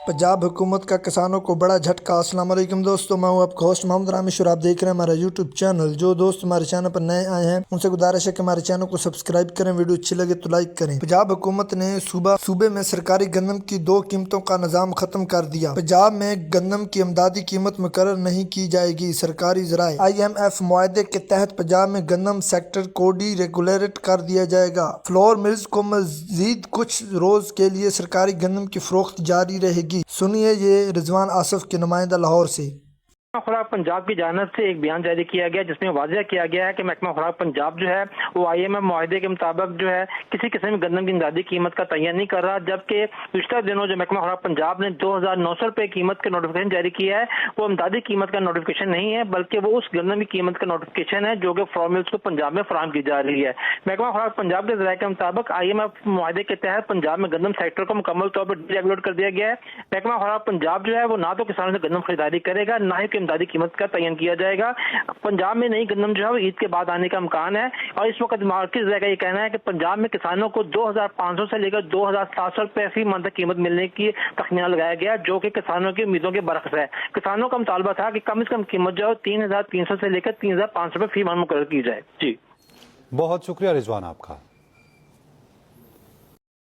पंजाब हुकूमत का किसानों को बड़ा झटका। अस्सलाम वालेकुम दोस्तों, मैं हूं आपका होस्ट मोहम्मद रामिश और आप देख रहे हैं हमारा यूट्यूब चैनल। जो दोस्त हमारे चैनल पर नए आए हैं उनसे गुजारिश है कि हमारे चैनल को सब्सक्राइब करें, वीडियो अच्छी लगे तो लाइक करें। पंजाब हुकूमत ने सूबे में सरकारी गंदम की 2 कीमतों का निजाम खत्म कर दिया। पंजाब में गंदम की इमदादी कीमत मुकर्रर नहीं की जाएगी। सरकारी ज़राए IMF मुआहदे के तहत पंजाब में गंदम सेक्टर को डी रेगुलेट कर दिया जाएगा। फ्लोर मिल्स को मजीद कुछ रोज के लिए सरकारी गंदम की फरोख्त जारी रहेगी। सुनिए ये रिजवान आसिफ के नुमाइंदा लाहौर से। खुराक पंजाब की जानिब से एक बयान जारी किया गया जिसमें वाज़ेह किया गया है कि महकमा खुराक पंजाब जो है वो IMF मुआहदे के मुताबिक जो है किसी किस्म की गंदम की इमदादी कीमत का तयन नहीं कर रहा, जबकि पिछले दिनों जो महकमा खुराक पंजाब ने 2900 रुपये कीमत का नोटिफिकेशन जारी किया है वो इमदादी कीमत का नोटिफिकेशन नहीं है, बल्कि वो उस गंदम की कीमत का नोटिफिकेशन है जो कि फ्लोर मिल्स को पंजाब में फराहम की जा रही है। महकमा खुराक पंजाब के ज़राए के मुताबिक IMF मुआहदे के तहत पंजाब में गंदम सेक्टर को मुकम्मल तौर पर डीरेगुलेट कर दिया गया है। महकमा खुराक पंजाब जो है वो ना तो किसानों से गंदम खरीदारी करेगा, ना ही इमदादी कीमत का तयन किया जाएगा। पंजाब में नई गंदम जो है वो ईद के बाद आने का इम्कान है और इस वक्त मार्केट का ये कहना है कि पंजाब में किसानों को 2500 से लेकर 2700 रुपए फी मन तक कीमत मिलने की तखमीना लगाया गया, जो कि किसानों की उम्मीदों के बरक्स है। किसानों का मुतालबा था कि कम से कम कीमत जो है 3300 से लेकर 3500 रुपए फी मन मुकर्रर की जाए। जी बहुत शुक्रिया रिजवान आपका।